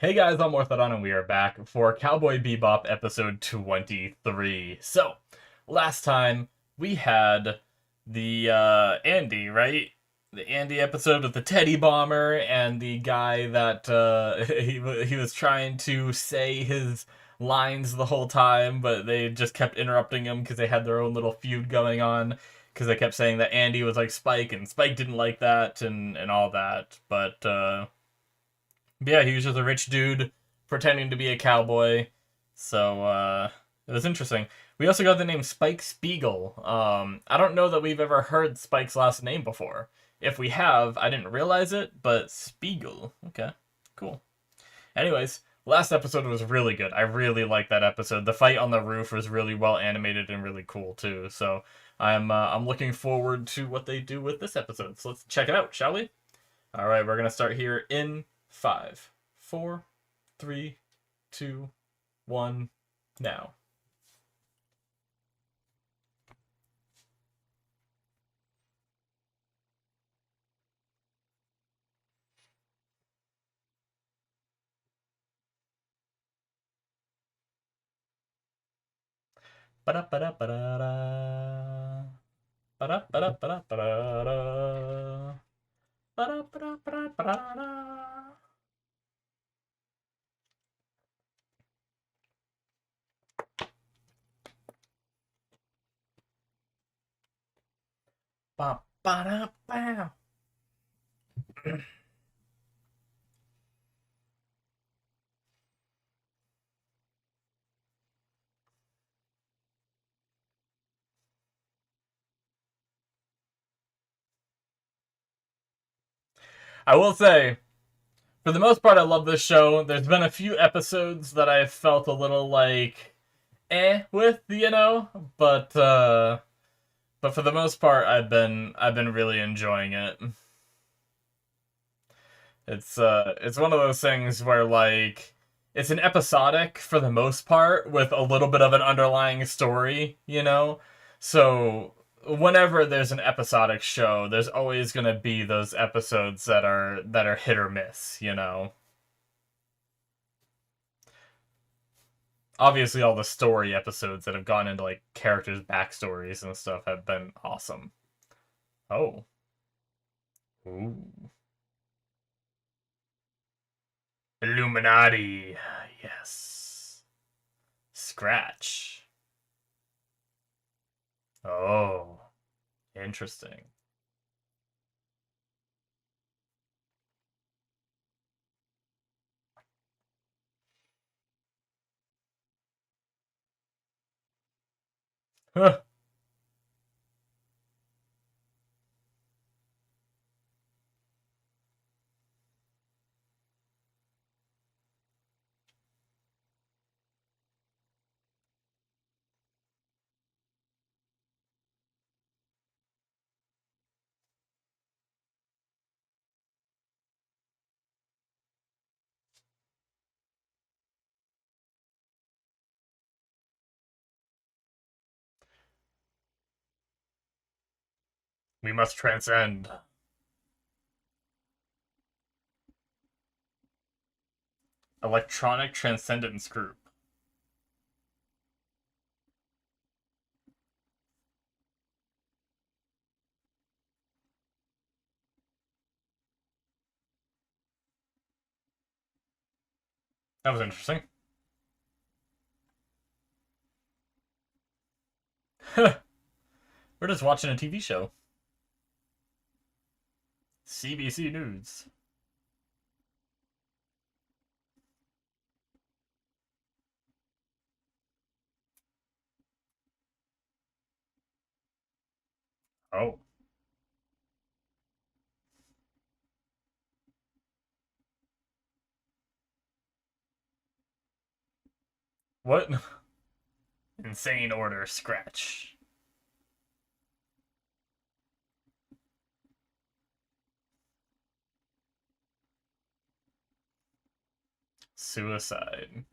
Hey guys, I'm Morthadon and we are back for Cowboy Bebop episode 23. So, last time we had the Andy, right? The Andy episode with the Teddy Bomber and the guy that he was trying to say his lines the whole time, but they just kept interrupting him because they had their own little feud going on. Because they kept saying that Andy was like Spike and Spike didn't like that and all that. But yeah, he was just a rich dude pretending to be a cowboy. So it was interesting. We also got the name Spike Spiegel. I don't know that we've ever heard Spike's last name before. If we have, I didn't realize it, but Spiegel. Okay, cool. Anyways, last episode was really good. I really liked that episode. The fight on the roof was really well animated and really cool too. So I'm looking forward to what they do with this episode. So let's check it out, shall we? All right, we're gonna start here in 5, 4, 3, 2, 1, now. Ba-da ba-da ba-da-da. Ba-da ba-da ba-da ba-da-da. Ba-da ba-da ba-da ba-da-da. Ba-ba-da-ba. I will say, for the most part, I love this show. There's been a few episodes that I felt a little like with, but for the most part, I've been really enjoying it. It's one of those things where like it's an episodic for the most part with a little bit of an underlying story. So whenever there's an episodic show, there's always going to be those episodes that are hit or miss. Obviously all the story episodes that have gone into like characters' backstories and stuff have been awesome. Oh. Ooh. Illuminati. Yes. Scratch. Oh, interesting. Huh. We must transcend. Electronic Transcendence Group. That was interesting. We're just watching a TV show. CBC News. Oh. What? Insane order, scratch. Suicide.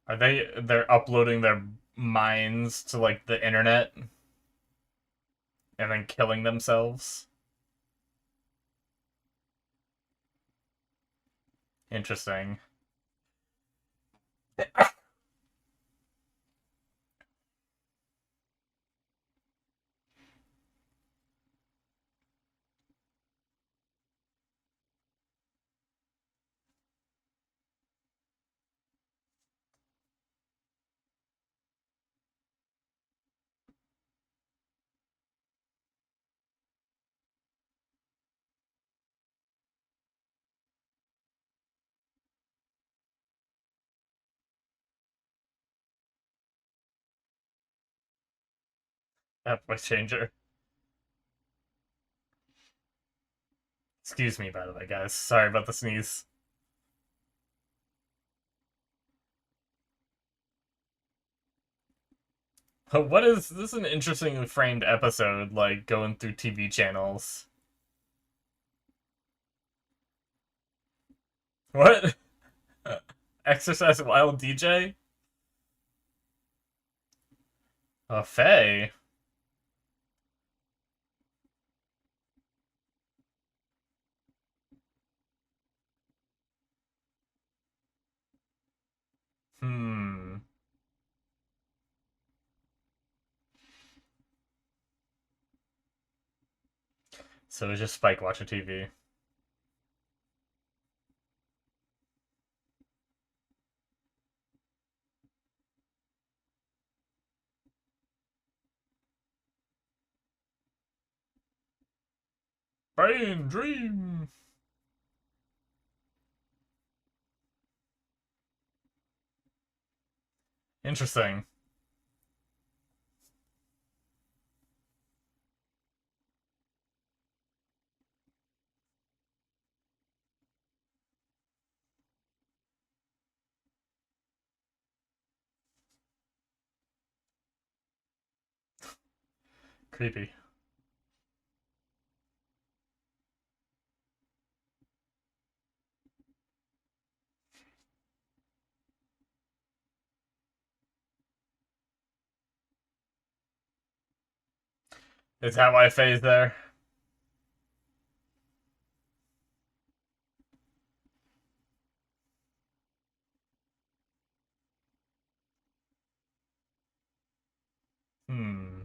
They're uploading their minds to like the internet and then killing themselves. Interesting. That voice changer. Excuse me, by the way, guys. Sorry about the sneeze. What is this? Is an interestingly framed episode, like going through TV channels. What? Exercise Wild DJ? Faye. Hmm. So it's just Spike watching TV. Brain dream. Interesting. Creepy. Is that why Faye's there? Hmm.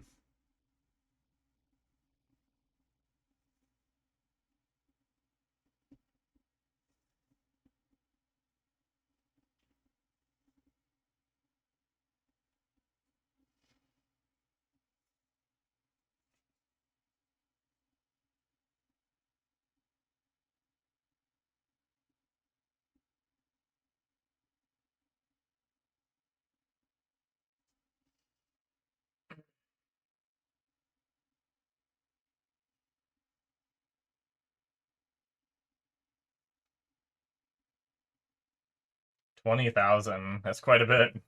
20,000. That's quite a bit.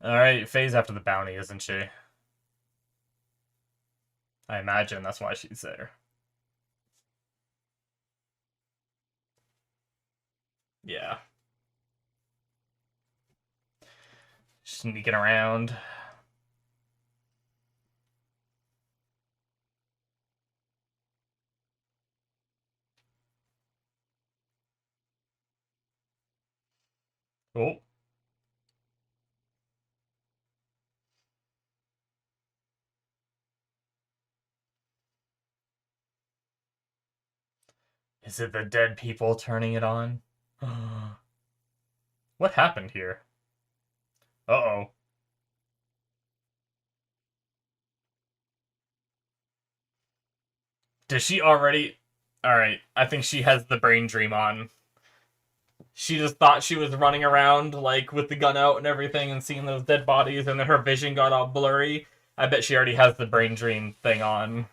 Alright, Faye's after the bounty, isn't she? I imagine that's why she's there. Yeah. Sneaking around. Oh. Is it the dead people turning it on? What happened here? Uh-oh. Does she already... Alright, I think she has the brain dream on. She just thought she was running around, like, with the gun out and everything and seeing those dead bodies, and then her vision got all blurry. I bet she already has the brain dream thing on.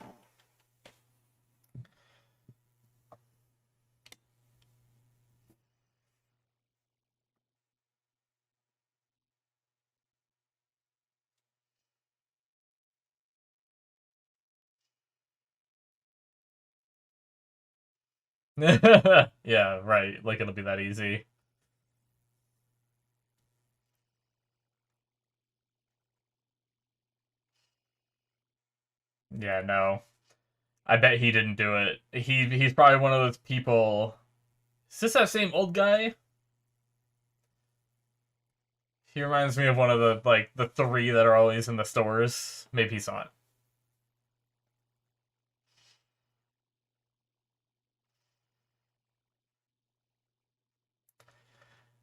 Yeah, right. Like it'll be that easy. Yeah, no. I bet he didn't do it. He's probably one of those people. Is this that same old guy? He reminds me of one of the three that are always in the stores. Maybe he's not.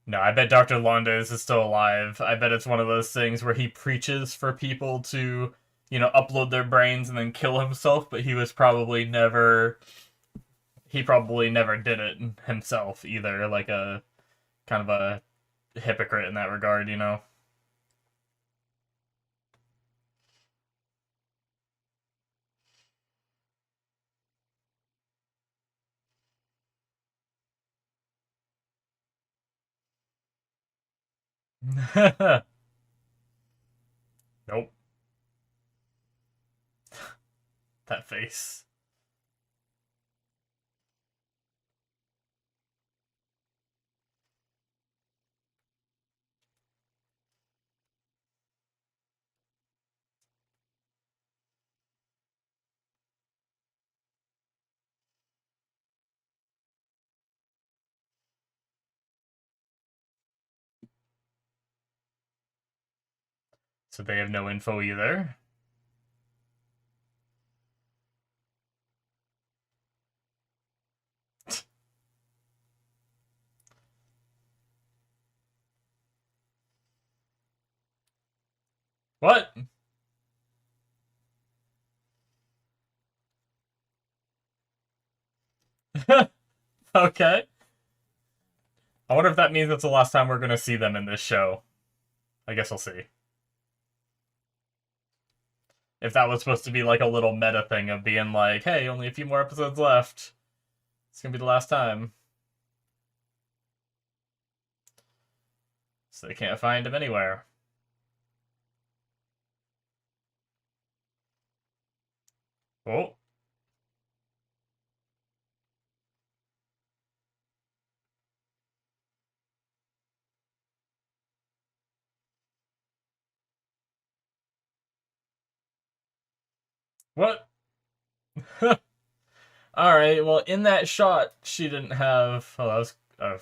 No, I bet Dr. Londes is still alive. I bet it's one of those things where he preaches for people to, upload their brains and then kill himself, but he probably never did it himself either, like a kind of a hypocrite in that regard. Nope, that face. So they have no info either. What? Okay. I wonder if that means it's the last time we're gonna see them in this show. I guess we'll see. If that was supposed to be like a little meta thing of being like, hey, only a few more episodes left. It's gonna be the last time. So they can't find him anywhere. Oh. What? Alright, well, in that shot, she didn't have. Oh, that was a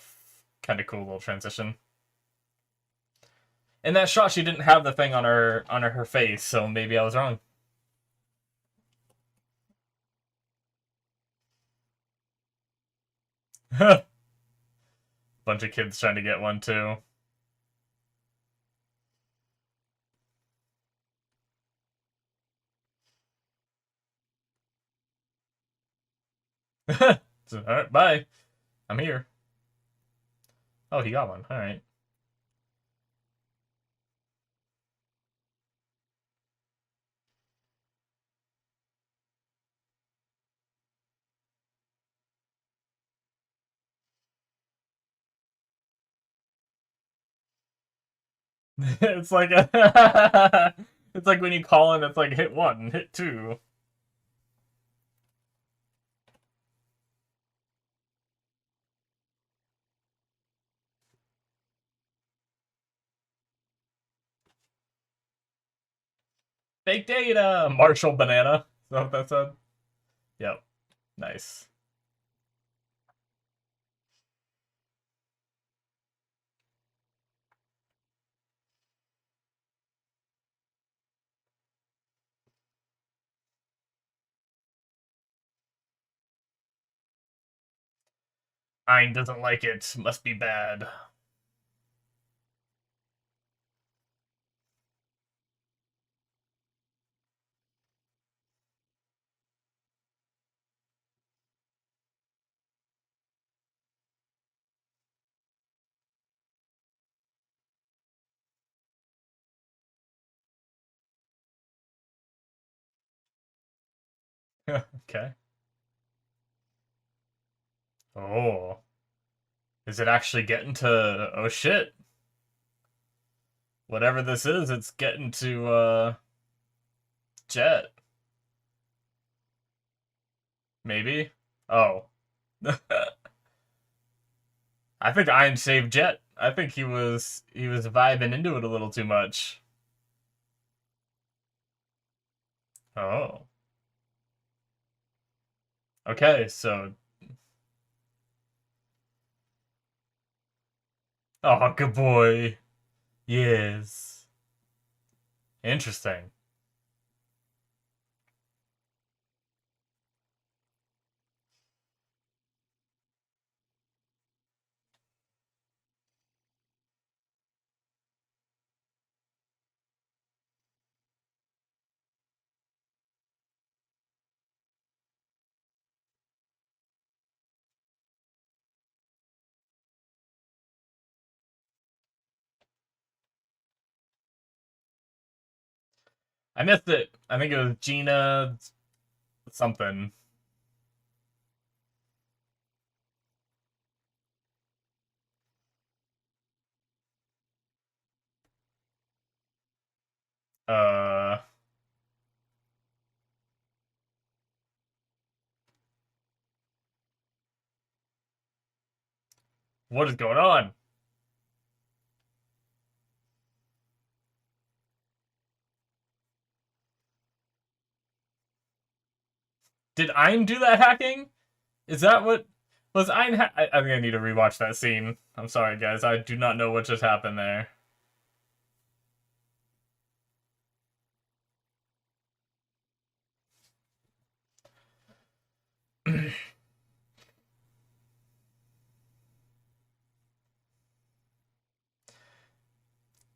kind of cool little transition. In that shot, she didn't have the thing on her face, so maybe I was wrong. Bunch of kids trying to get one too. So, alright, bye. I'm here. Oh, he got one. Alright. It's like it's like when you call in, it's like hit one, hit two. Fake data, Marshall Banana. Is that what that said? Yep. Nice. Ein doesn't like it. Must be bad. Okay. Oh. Is it actually getting to. Oh shit. Whatever this is, it's getting to, Jet. Maybe? Oh. I think Iron saved Jet. I think he was vibing into it a little too much. Oh. Okay, so oh good boy. Yes. Interesting. I missed it. I think it was Gina something. Uh what is going on? Did Ein do that hacking? Is that what was Ein I think I need to rewatch that scene. I'm sorry guys. I do not know what just happened there.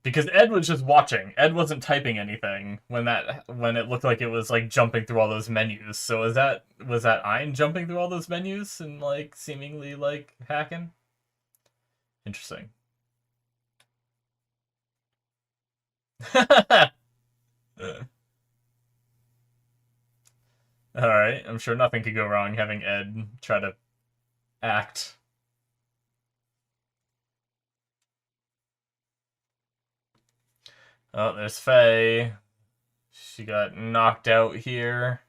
Because Ed was just watching. Ed wasn't typing anything when it looked like it was like jumping through all those menus. So was that Ein jumping through all those menus and like seemingly like hacking? Interesting. All right, I'm sure nothing could go wrong having Ed try to act. Oh, there's Faye. She got knocked out here.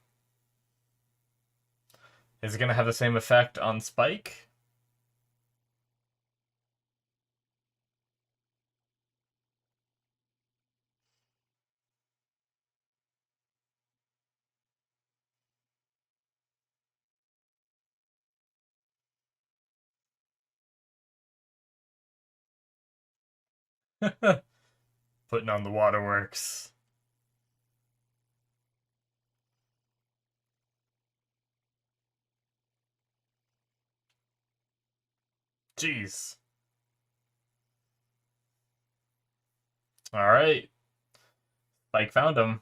Is it gonna have the same effect on Spike? Putting on the waterworks. Jeez. All right. Spike found him.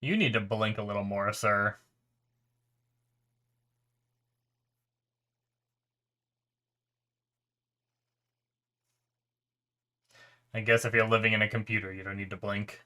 You need to blink a little more, sir. I guess if you're living in a computer, you don't need to blink.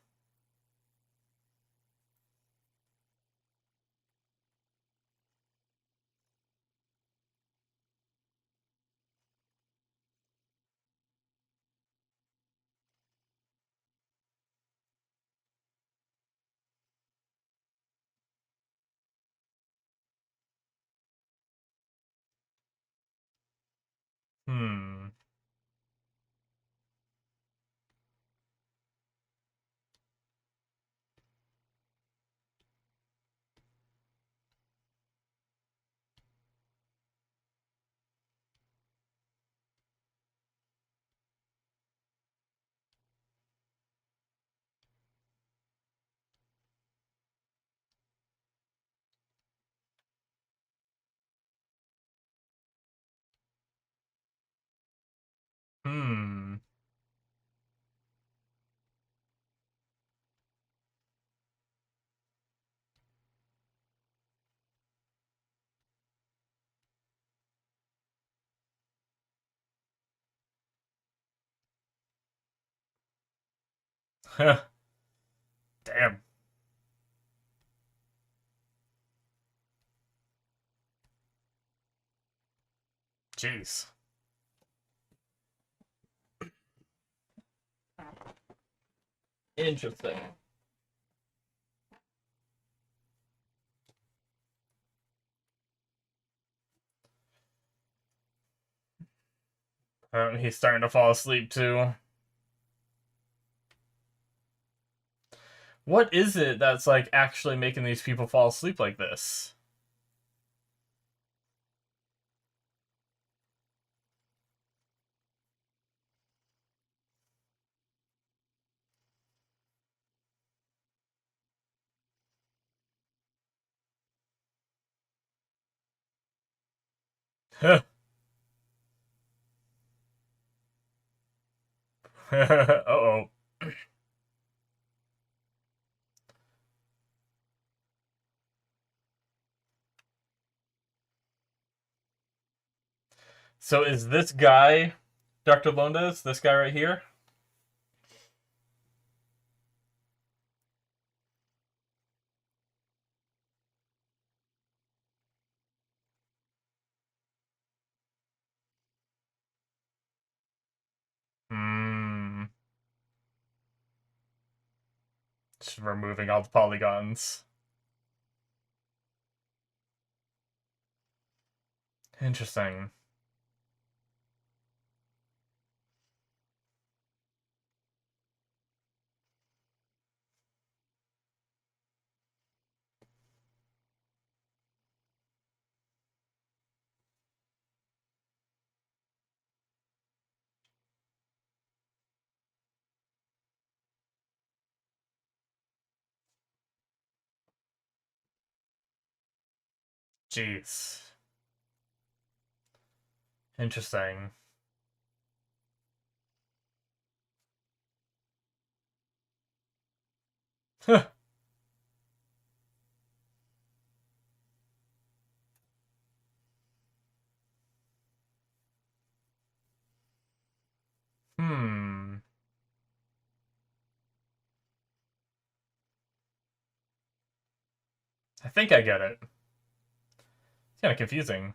Hmm. Hmm. Damn. Jeez. Interesting. He's starting to fall asleep too. What is it that's like actually making these people fall asleep like this? Uh-oh. So is this guy Dr. Londes? This guy right here? Hmm. Just removing all the polygons. Interesting. Jeez. Interesting. Hmm. I think I get it. It's kind of confusing.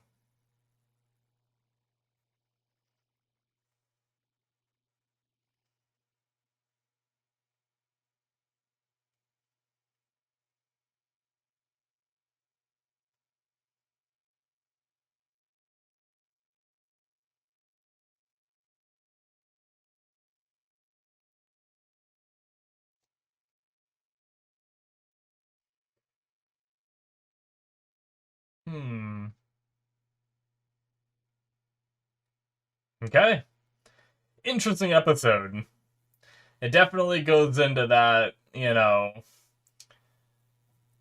Hmm. Okay. Interesting episode. It definitely goes into that,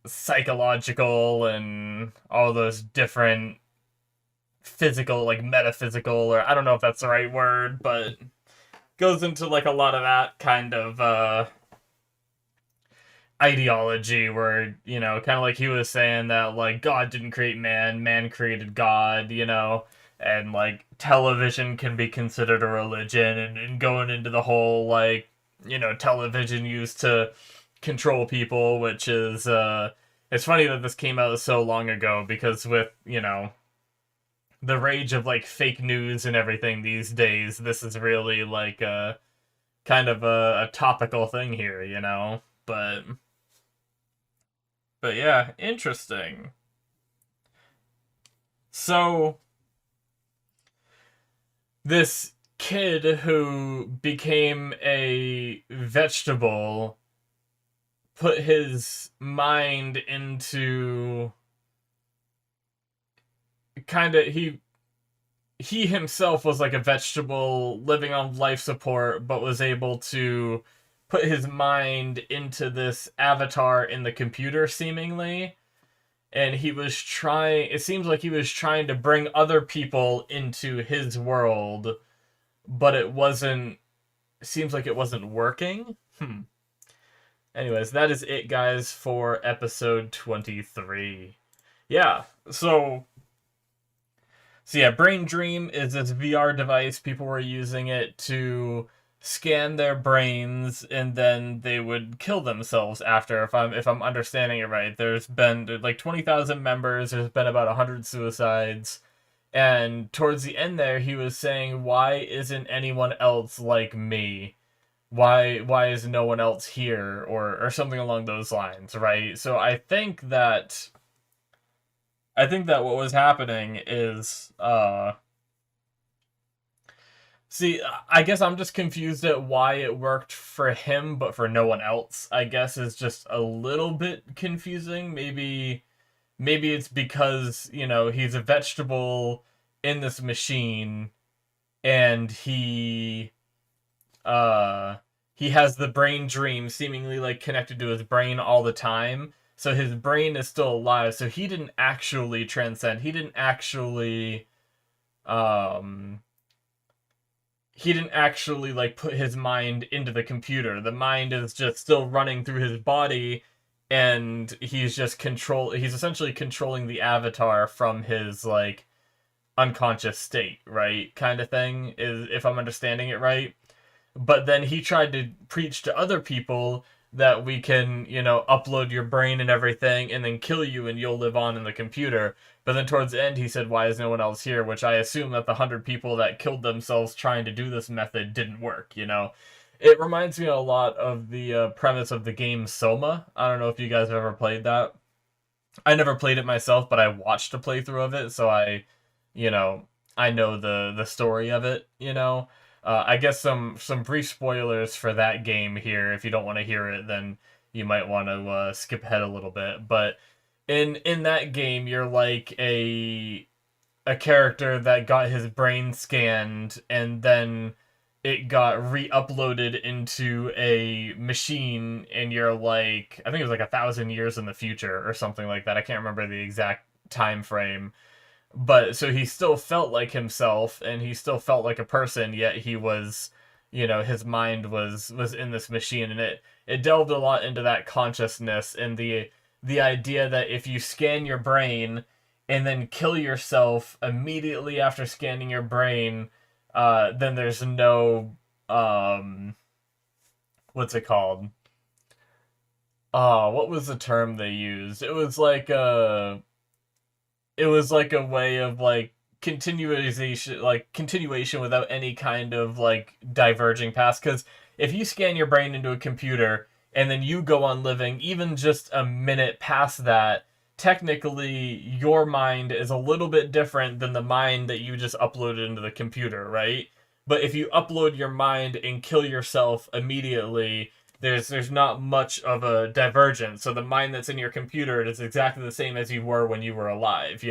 psychological and all those different physical, like metaphysical, or I don't know if that's the right word, but goes into like a lot of that kind of ideology where, kind of like he was saying that like God didn't create man, man created God, and like television can be considered a religion, and going into the whole like, television used to control people, which is it's funny that this came out so long ago because with, the rage of like fake news and everything these days, this is really like a kind of a topical thing here, but yeah, interesting. So this kid who became a vegetable put his mind into kind of he himself was like a vegetable living on life support, but was able to put his mind into this avatar in the computer, seemingly. And he was trying, it seems like he was trying to bring other people into his world, but it seems like it wasn't working. Anyways, that is it, guys, for episode 23. Yeah, so yeah, Brain Dream is this VR device. People were using it to scan their brains and then they would kill themselves after, if I'm understanding it right. There's been like 20,000 members, there's been about 100 suicides, and towards the end there he was saying, why isn't anyone else like me? Why is no one else here, or something along those lines, right? So I think that what was happening is see, I guess I'm just confused at why it worked for him, but for no one else. I guess is just a little bit confusing. Maybe it's because, he's a vegetable in this machine, and he has the brain dream seemingly like connected to his brain all the time. So his brain is still alive. So he didn't actually transcend. Um he didn't actually like put his mind into the computer. The mind is just still running through his body, and he's essentially controlling the avatar from his like unconscious state, right? Kind of thing, is if I'm understanding it right. But then he tried to preach to other people that we can, upload your brain and everything and then kill you and you'll live on in the computer. But then towards the end, he said, why is no one else here? Which I assume that the 100 people that killed themselves trying to do this method didn't work. It reminds me a lot of the premise of the game Soma. I don't know if you guys have ever played that. I never played it myself, but I watched a playthrough of it, so you know, I know the story of it. I guess some brief spoilers for that game here. If you don't want to hear it, then you might want to skip ahead a little bit. But in that game, you're like a character that got his brain scanned, and then it got re-uploaded into a machine, and you're like, I think it was like 1,000 years in the future or something like that. I can't remember the exact time frame, but so he still felt like himself, and he still felt like a person, yet he was, his mind was in this machine. And it delved a lot into that consciousness, and the idea that if you scan your brain and then kill yourself immediately after scanning your brain, then there's no what's it called? What was the term they used? It was like a way of like continuation without any kind of like diverging paths. Because if you scan your brain into a computer and then you go on living even just a minute past that, technically your mind is a little bit different than the mind that you just uploaded into the computer, right? But if you upload your mind and kill yourself immediately, there's not much of a divergence. So the mind that's in your computer is exactly the same as you were when you were alive.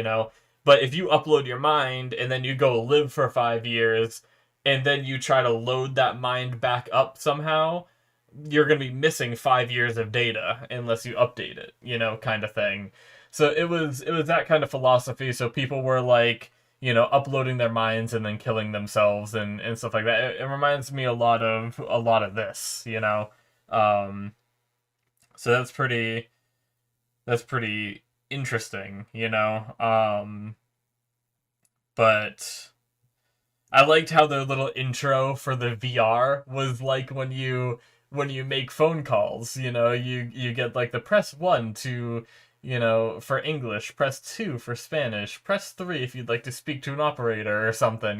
But if you upload your mind and then you go live for 5 years and then you try to load that mind back up somehow, you're going to be missing 5 years of data unless you update it, kind of thing. So it was that kind of philosophy. So people were like, uploading their minds and then killing themselves and stuff like that. It reminds me a lot of this. Um, so that's pretty interesting. But I liked how their little intro for the VR was like when you make phone calls. You get like the press 1 to, for English, press 2 for Spanish, press 3 if you'd like to speak to an operator or something,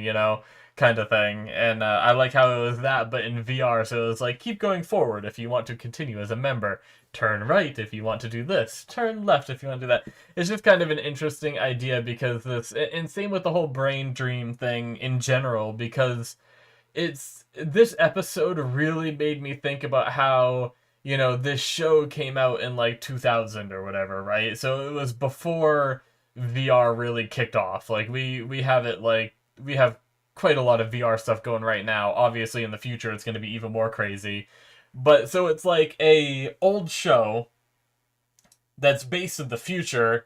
kind of thing. And I like how it was that, but in VR. So it was like, keep going forward if you want to continue as a member, turn right if you want to do this, turn left if you want to do that. It's just kind of an interesting idea, because and same with the whole brain dream thing in general, because this episode really made me think about how, this show came out in like 2000 or whatever, right? So it was before VR really kicked off. Like we have it, like we have quite a lot of VR stuff going right now. Obviously in the future it's going to be even more crazy. But so it's like a old show that's based in the future,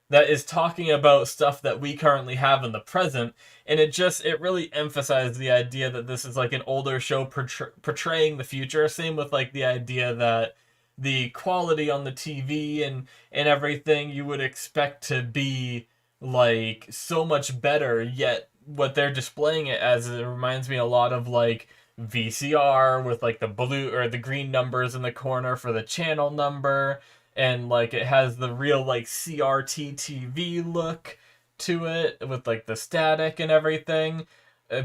that is talking about stuff that we currently have in the present. And it really emphasized the idea that this is like an older show portraying the future. Same with like the idea that the quality on the TV and everything you would expect to be like so much better, yet what they're displaying it as, it reminds me a lot of like VCR with like the blue or the green numbers in the corner for the channel number, and like it has the real like CRT TV look to it with like the static and everything,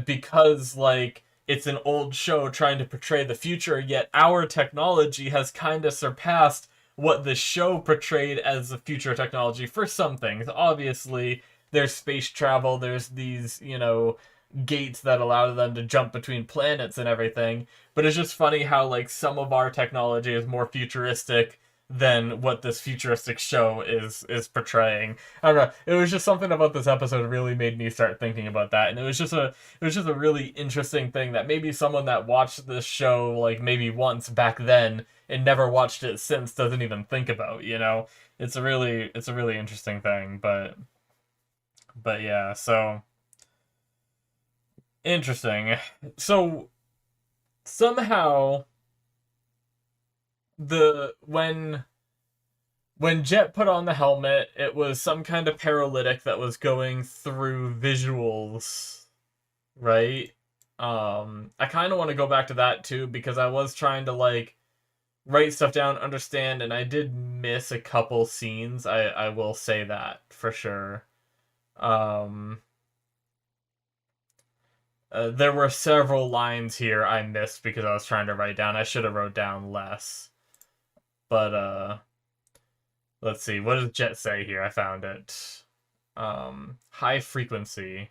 because like it's an old show trying to portray the future, yet our technology has kind of surpassed what the show portrayed as the future technology for some things. Obviously, there's space travel, there's these, gates that allow them to jump between planets and everything, but it's just funny how like some of our technology is more futuristic than what this futuristic show is portraying. I don't know. It was just something about this episode really made me start thinking about that, and it was just a really interesting thing that maybe someone that watched this show like maybe once back then and never watched it since doesn't even think about. It's a really interesting thing, but yeah. So interesting. So somehow the when Jet put on the helmet, it was some kind of paralytic that was going through visuals, right? I kind of want to go back to that too, because I was trying to like write stuff down, understand, and I did miss a couple scenes. I will say that for sure. Um, there were several lines here I missed because I was trying to write down. I should have wrote down less. But let's see. What does Jet say here? I found it. High frequency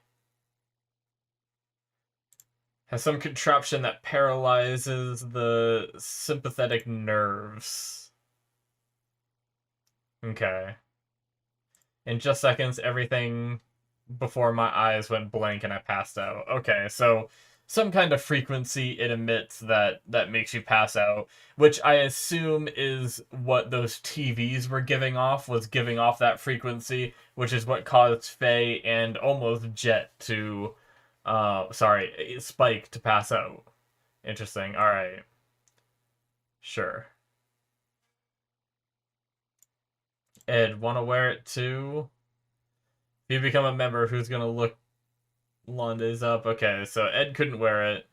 has some contraption that paralyzes the sympathetic nerves. Okay. In just seconds, everything before my eyes went blank and I passed out. Okay, so some kind of frequency it emits that makes you pass out, which I assume is what those TVs were giving off, was giving off that frequency, which is what caused Faye and almost Jet to Spike to pass out. Interesting. All right. Sure. Ed, want to wear it too? If you become a member, who's gonna look Londays up? Okay, so Ed couldn't wear it.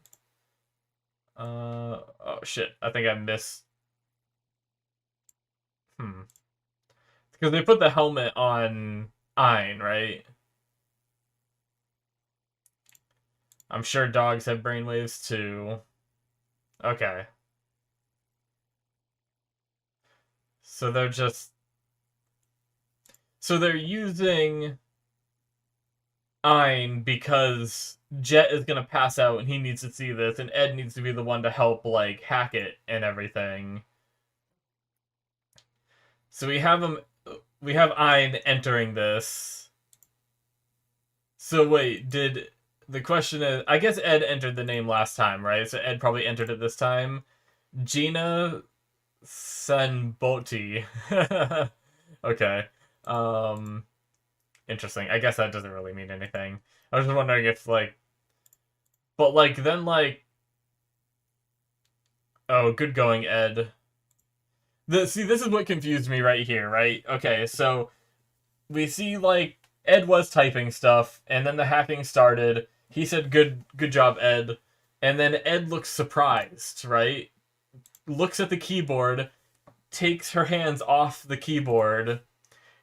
Oh shit, I think I missed. Because they put the helmet on Ein, right? I'm sure dogs have brainwaves too. Okay. So they're just... So they're using Ein because Jet is gonna pass out and he needs to see this, and Ed needs to be the one to help, like, hack it and everything. So we have Ein entering this. So wait, the question is, I guess Ed entered the name last time, right? So Ed probably entered it this time. Gina Sanboti. Okay. Interesting. I guess that doesn't really mean anything. I was just wondering if, like... But, like, then, like... Oh, good going, Ed. See, this is what confused me right here, right? Okay, so... We see, like, Ed was typing stuff, and then the hacking started. He said, good job, Ed. And then Ed looks surprised, right? Looks at the keyboard, takes her hands off the keyboard,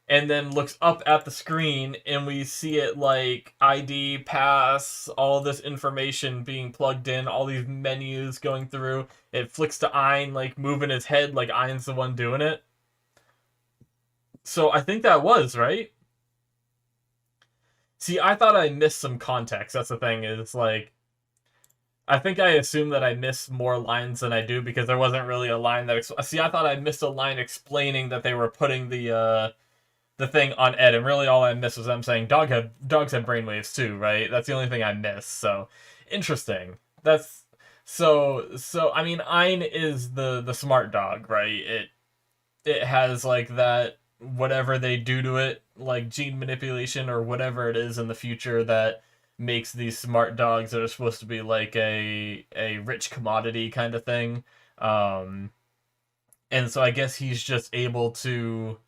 and then looks up at the screen, and we see it like ID, pass, all this information being plugged in, all these menus going through. It flicks to Ein, like moving his head like Ein's the one doing it. So I think that was, right? See, I thought I missed some context. That's the thing, is like... I think I assume that I missed more lines than I do, because there wasn't really a line that... See, I thought I missed a line explaining that they were putting the thing on Ed, and really all I missed was them saying dogs have brainwaves too, right? That's the only thing I missed. So interesting. That's so I mean, Ein is the smart dog, right? It has like that, whatever they do to it, like gene manipulation or whatever it is in the future that makes these smart dogs that are supposed to be like a rich commodity kind of thing. And so I guess he's just able to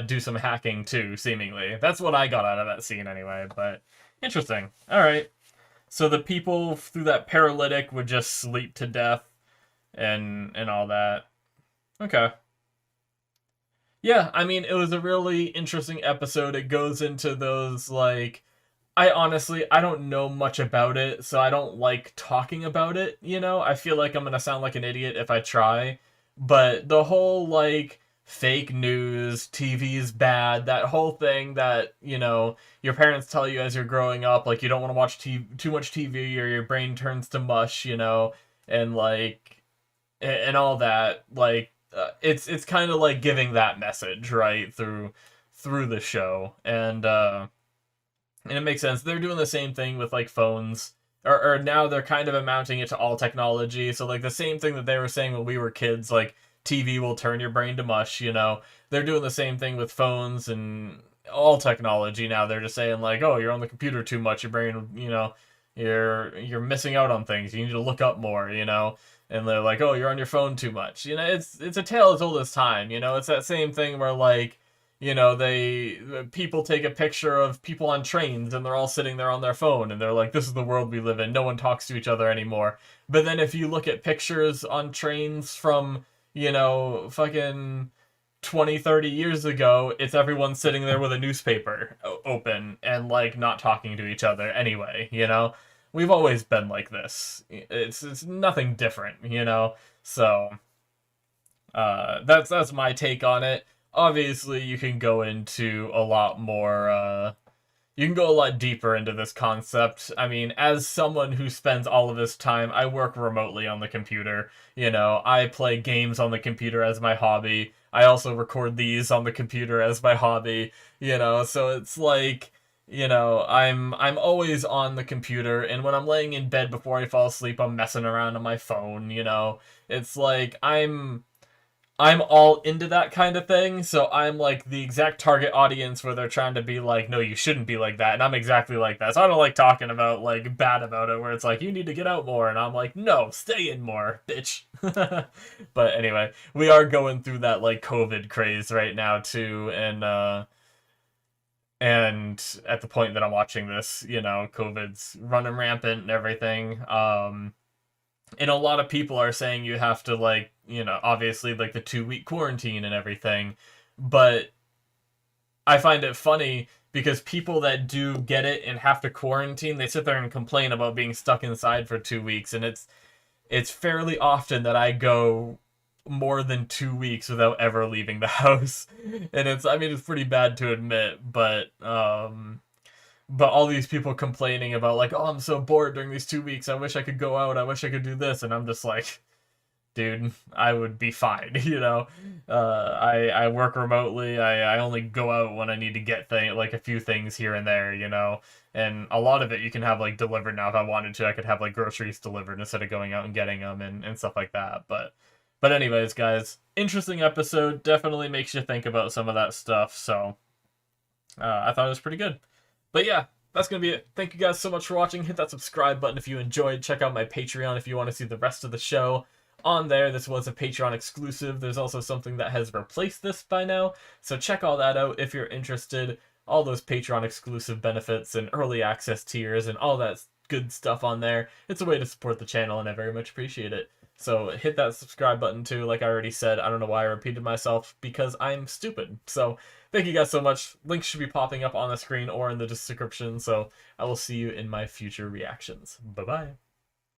do some hacking too, seemingly. That's what I got out of that scene anyway, but interesting. All right. So the people through that paralytic would just sleep to death and all that. Okay. Yeah, I mean, it was a really interesting episode. It goes into those, like, I don't know much about it, so I don't like talking about it, you know? I feel like I'm gonna sound like an idiot if I try. But the whole, like, fake news, TV's bad, that whole thing that, your parents tell you as you're growing up, like, you don't want to watch too much TV or your brain turns to mush, and, like, and all that, like, it's kind of like giving that message, right, through the show. And it makes sense. They're doing the same thing with like phones, or now they're kind of amounting it to all technology. So like the same thing that they were saying when we were kids, like TV will turn your brain to mush. They're doing the same thing with phones and all technology now. They're just saying like, oh, you're on the computer too much. Your brain, you're missing out on things. You need to look up more. And they're like, oh, you're on your phone too much. It's a tale as old as time. It's that same thing where like people take a picture of people on trains and they're all sitting there on their phone and they're like, this is the world we live in. No one talks to each other anymore. But then if you look at pictures on trains from, fucking 20, 30 years ago, it's everyone sitting there with a newspaper open and like not talking to each other anyway. We've always been like this. It's nothing different. So that's my take on it. Obviously, you can go into a lot more, you can go a lot deeper into this concept. I mean, as someone who spends all of his time, I work remotely on the computer. I play games on the computer as my hobby. I also record these on the computer as my hobby, so it's like, I'm always on the computer, and when I'm laying in bed before I fall asleep, I'm messing around on my phone. It's like, I'm all into that kind of thing, so I'm like the exact target audience where they're trying to be like, no, you shouldn't be like that, and I'm exactly like that. So I don't like talking about, like, bad about it, where it's like, you need to get out more, and I'm like, no, stay in more, bitch. But anyway, we are going through that, like, COVID craze right now, too, and at the point that I'm watching this, COVID's running rampant and everything. And a lot of people are saying you have to, like, obviously, like, the 2-week quarantine and everything. But I find it funny because people that do get it and have to quarantine, they sit there and complain about being stuck inside for 2 weeks. And it's fairly often that I go more than 2 weeks without ever leaving the house. And it's pretty bad to admit, but all these people complaining about like, oh, I'm so bored during these 2 weeks. I wish I could go out. I wish I could do this. And I'm just like, dude, I would be fine. I work remotely. I only go out when I need to get like a few things here and there. And a lot of it you can have like delivered now. If I wanted to, I could have like groceries delivered instead of going out and getting them and stuff like that. But anyways, guys, interesting episode. Definitely makes you think about some of that stuff. So I thought it was pretty good. But yeah, that's going to be it. Thank you guys so much for watching. Hit that subscribe button if you enjoyed. Check out my Patreon if you want to see the rest of the show on there. This was a Patreon exclusive. There's also something that has replaced this by now. So check all that out if you're interested. All those Patreon exclusive benefits and early access tiers and all that good stuff on there. It's a way to support the channel and I very much appreciate it. So hit that subscribe button too, like I already said. I don't know why I repeated myself, because I'm stupid. So thank you guys so much. Links should be popping up on the screen or in the description, so I will see you in my future reactions. Bye-bye.